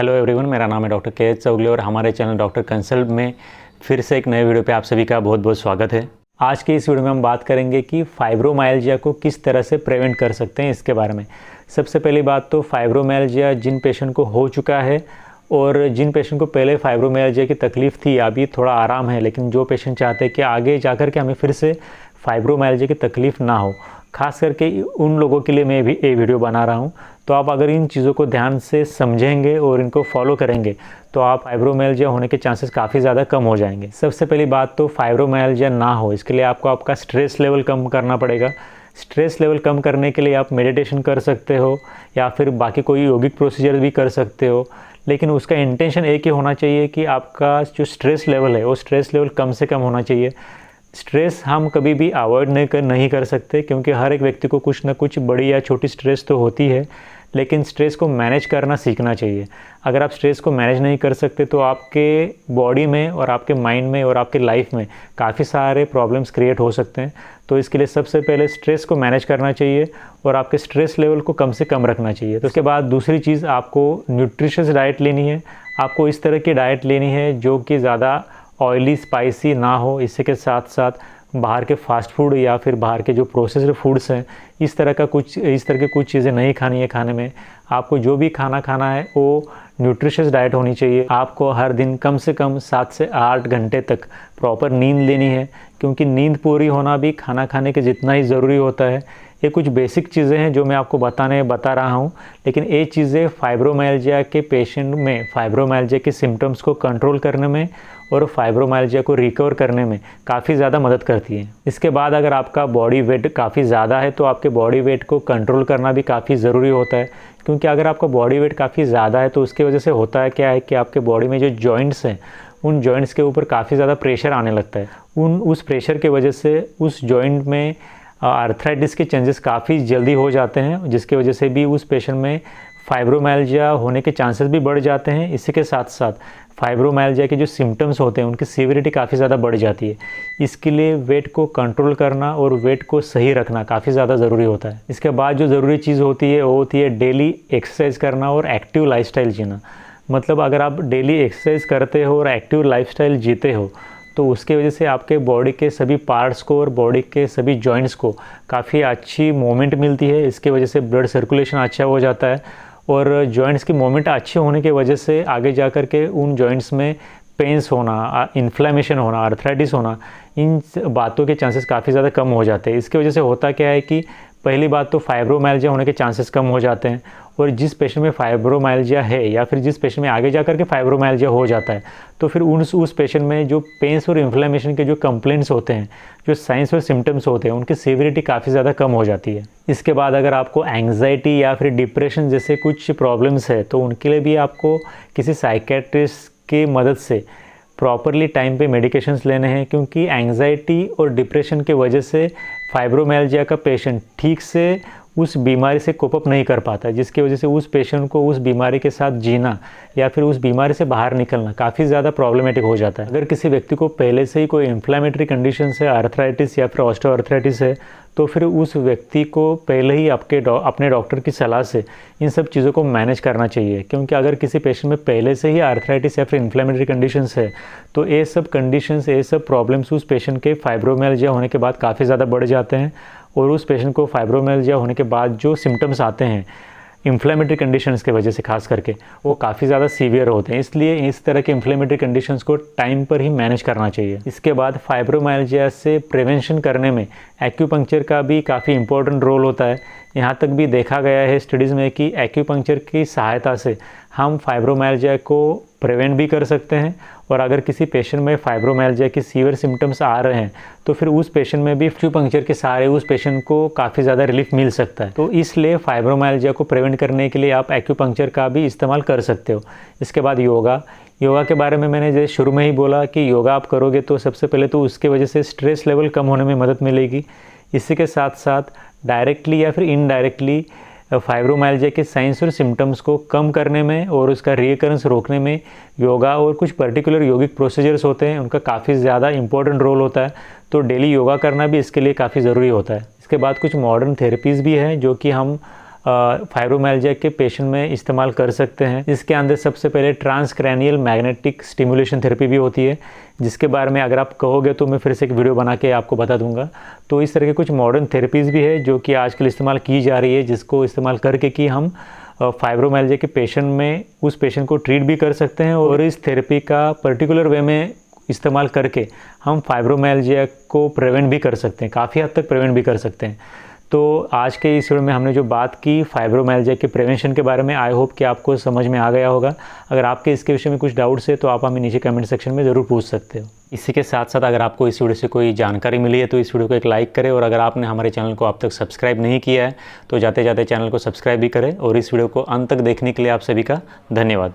Hello everyone, मेरा नाम है डॉक्टर के एच चौगले और हमारे चैनल डॉक्टर कंसल्ट में फिर से एक नए वीडियो पे आप सभी का बहुत बहुत स्वागत है। आज के इस वीडियो में हम बात करेंगे कि फाइब्रोमाइल्जिया को किस तरह से प्रिवेंट कर सकते हैं इसके बारे में। सबसे पहली बात तो फाइब्रोमाइल्जिया जिन पेशेंट को हो चुका है और जिन पेशेंट को पहले फाइब्रोमाइल्जिया की तकलीफ़ थी, अभी थोड़ा आराम है, लेकिन जो पेशेंट चाहते हैं कि आगे जाकर के हमें फिर से फाइब्रोमाइल्जिया की तकलीफ़ ना हो, खास करके उन लोगों के लिए मैं भी ये वीडियो बना रहा हूँ। तो आप अगर इन चीज़ों को ध्यान से समझेंगे और इनको फॉलो करेंगे तो आप फाइब्रोमाइल्जिया होने के चांसेस काफ़ी ज़्यादा कम हो जाएंगे। सबसे पहली बात तो फाइब्रोमाइल्जिया ना हो इसके लिए आपको आपका स्ट्रेस लेवल कम करना पड़ेगा। स्ट्रेस लेवल कम करने के लिए आप मेडिटेशन कर सकते हो या फिर बाकी कोई यौगिक प्रोसीजर भी कर सकते हो, लेकिन उसका इंटेंशन एक ही होना चाहिए कि आपका जो स्ट्रेस लेवल है वो स्ट्रेस लेवल कम से कम होना चाहिए। स्ट्रेस हम कभी भी अवॉइड नहीं कर सकते, क्योंकि हर एक व्यक्ति को कुछ ना कुछ बड़ी या छोटी स्ट्रेस तो होती है, लेकिन स्ट्रेस को मैनेज करना सीखना चाहिए। अगर आप स्ट्रेस को मैनेज नहीं कर सकते तो आपके बॉडी में और आपके माइंड में और आपके लाइफ में काफ़ी सारे प्रॉब्लम्स क्रिएट हो सकते हैं। तो इसके लिए सबसे पहले स्ट्रेस को मैनेज करना चाहिए और आपके स्ट्रेस लेवल को कम से कम रखना चाहिए। तो उसके बाद दूसरी चीज़, आपको न्यूट्रिशियस डाइट लेनी है। आपको इस तरह की डाइट लेनी है जो कि ज़्यादा ऑयली स्पाइसी ना हो। इसी के साथ साथ बाहर के फास्ट फूड या फिर बाहर के जो प्रोसेस्ड फूड्स हैं इस तरह की कुछ चीज़ें नहीं खानी है। खाने में आपको जो भी खाना खाना है वो न्यूट्रिशियस डाइट होनी चाहिए। आपको हर दिन कम से कम 7 से 8 घंटे तक प्रॉपर नींद लेनी है, क्योंकि नींद पूरी होना भी खाना खाने के जितना ही ज़रूरी होता है। ये कुछ बेसिक चीज़ें हैं जो मैं आपको बता रहा हूँ, लेकिन ये चीज़ें फाइब्रोमाइल्जिया के पेशेंट में फाइब्रोमाइल्जिया के सिम्टम्स को कंट्रोल करने में और फाइब्रोमाइल्जिया को रिकवर करने में काफ़ी ज़्यादा मदद करती है। इसके बाद अगर आपका बॉडी वेट काफ़ी ज़्यादा है तो आपके बॉडी वेट को कंट्रोल करना भी काफ़ी ज़रूरी होता है, क्योंकि अगर आपका बॉडी वेट काफ़ी ज़्यादा है तो उसकी वजह से होता है क्या है कि आपके बॉडी में जो जॉइंट्स हैं उन जॉइंट्स के ऊपर काफ़ी ज़्यादा प्रेशर आने लगता है। उस प्रेशर के वजह से उस जॉइंट में आर्थराइटिस के चेंजेस काफ़ी जल्दी हो जाते हैं, जिसकी वजह से भी उस पेशेंट में फाइब्रोमाइल्जिया होने के चांसेस भी बढ़ जाते हैं। इसी के साथ साथ फाइब्रोमाइल्जिया के जो सिम्टम्स होते हैं उनकी सीवियरिटी काफ़ी ज़्यादा बढ़ जाती है। इसके लिए वेट को कंट्रोल करना और वेट को सही रखना काफ़ी ज़्यादा ज़रूरी होता है। इसके बाद जो ज़रूरी चीज़ होती है वो होती है डेली एक्सरसाइज करना और एक्टिव लाइफस्टाइल जीना। मतलब अगर आप डेली एक्सरसाइज करते हो और एक्टिव लाइफस्टाइल जीते हो तो उसके वजह से आपके बॉडी के सभी पार्ट्स को और बॉडी के सभी जॉइंट्स को काफ़ी अच्छी मूवमेंट मिलती है। इसके वजह से ब्लड सर्कुलेशन अच्छा हो जाता है और जॉइंट्स की मूवमेंट अच्छी होने की वजह से आगे जाकर के उन जॉइंट्स में पेन्स होना, इन्फ्लेमेशन होना, आर्थराइटिस होना, इन बातों के चांसेस काफ़ी ज़्यादा कम हो जाते हैं। इसकी वजह से होता क्या है कि पहली बात तो फाइब्रोमाइल्जिया होने के चांसेस कम हो जाते हैं, और जिस पेशेंट में फाइब्रोमाइल्जिया है या फिर जिस पेशेंट में आगे जाकर के फाइब्रोमाइल्जिया हो जाता है तो फिर उस पेशेंट में जो पेन्स और इन्फ्लेमेशन के जो कंप्लेंट्स होते हैं, जो साइंस और सिम्टम्स होते हैं, उनकी सीवियरिटी काफ़ी ज़्यादा कम हो जाती है। इसके बाद अगर आपको एंग्जाइटी या फिर डिप्रेशन जैसे कुछ प्रॉब्लम्स है तो उनके लिए भी आपको किसी साइकेट्रिस्ट की मदद से प्रॉपरली टाइम पे मेडिकेशंस लेने हैं, क्योंकि एंग्जाइटी और डिप्रेशन की वजह से फाइब्रोमाइल्जिया का पेशेंट ठीक से उस बीमारी से कोप अप नहीं कर पाता, जिसकी वजह से उस पेशेंट को उस बीमारी के साथ जीना या फिर उस बीमारी से बाहर निकलना काफ़ी ज़्यादा प्रॉब्लमेटिक हो जाता है। अगर किसी व्यक्ति को पहले से ही कोई इन्फ्लेमेटरी कंडीशन है, आर्थराइटिस या फिर ऑस्टियोआर्थराइटिस है, तो फिर उस व्यक्ति को पहले ही अपने डॉक्टर की सलाह से इन सब चीज़ों को मैनेज करना चाहिए, क्योंकि अगर किसी पेशेंट में पहले से ही आर्थराइटिस या फिर इन्फ्लेमेटरी कंडीशंस है तो ये सब प्रॉब्लम्स उस पेशेंट के फाइब्रोमाइल्जिया होने के बाद काफ़ी ज़्यादा बढ़ जाते हैं, और उस पेशेंट को फाइब्रोमाइल्जिया होने के बाद जो सिम्टम्स आते हैं इन्फ्लेमेटरी कंडीशंस के वजह से खास करके वो काफ़ी ज़्यादा सीवियर होते हैं। इसलिए इस तरह के इन्फ्लेमेटरी कंडीशंस को टाइम पर ही मैनेज करना चाहिए। इसके बाद फाइब्रोमाइल्जिया से प्रिवेंशन करने में एक्यूपंक्चर का भी काफ़ी इंपॉर्टेंट रोल होता है। यहाँ तक भी देखा गया है स्टडीज़ में कि एक्यूपंक्चर की सहायता से हम फाइब्रोमाइल्जिया को प्रिवेंट भी कर सकते हैं, और अगर किसी पेशेंट में फाइब्रोमाइल्जिया की सीवियर सिम्टम्स आ रहे हैं तो फिर उस पेशेंट में भी एक्यूपंक्चर के सहारे उस पेशेंट को काफ़ी ज़्यादा रिलीफ मिल सकता है। तो इसलिए फाइब्रोमाइल्जिया को प्रिवेंट करने के लिए आप एक्यूपंक्चर का भी इस्तेमाल कर सकते हो। इसके बाद योगा के बारे में मैंने जैसे शुरू में ही बोला कि योगा आप करोगे तो सबसे पहले तो उसके वजह से स्ट्रेस लेवल कम होने में मदद मिलेगी। इसी के साथ साथ डायरेक्टली या फिर इनडायरेक्टली फाइब्रोमाइल्जिया के साइंस और सिम्टम्स को कम करने में और उसका रिकरेंस रोकने में योगा और कुछ पर्टिकुलर यौगिक प्रोसीजर्स होते हैं, उनका काफ़ी ज़्यादा इंपॉर्टेंट रोल होता है। तो डेली योगा करना भी इसके लिए काफ़ी ज़रूरी होता है। इसके बाद कुछ मॉडर्न थेरेपीज़ भी हैं जो कि हम फाइब्रोमाइल्जिया के पेशेंट में इस्तेमाल कर सकते हैं। इसके अंदर सबसे पहले ट्रांसक्रैनियल मैग्नेटिक स्टिमुलेशन थेरेपी भी होती है, जिसके बारे में अगर आप कहोगे तो मैं फिर से एक वीडियो बना के आपको बता दूंगा। तो इस तरह के कुछ मॉडर्न थेरेपीज़ भी है जो कि आजकल इस्तेमाल की जा रही है, जिसको इस्तेमाल करके कि हम फाइब्रोमाइल्जिया के पेशेंट में उस पेशेंट को ट्रीट भी कर सकते हैं और इस थेरेपी का पर्टिकुलर वे में इस्तेमाल करके हम फाइब्रोमाइल्जिया को प्रिवेंट भी कर सकते हैं, काफ़ी हद तक प्रिवेंट भी कर सकते हैं। तो आज के इस वीडियो में हमने जो बात की फाइब्रोमाइल्जिया के प्रिवेंशन के बारे में, आई होप कि आपको समझ में आ गया होगा। अगर आपके इसके विषय में कुछ डाउट्स है तो आप हमें नीचे कमेंट सेक्शन में ज़रूर पूछ सकते हो। इसी के साथ साथ अगर आपको इस वीडियो से कोई जानकारी मिली है तो इस वीडियो को एक लाइक करें, और अगर आपने हमारे चैनल को अब तक सब्सक्राइब नहीं किया है तो जाते जाते चैनल को सब्सक्राइब भी करें। और इस वीडियो को अंत तक देखने के लिए आप सभी का धन्यवाद।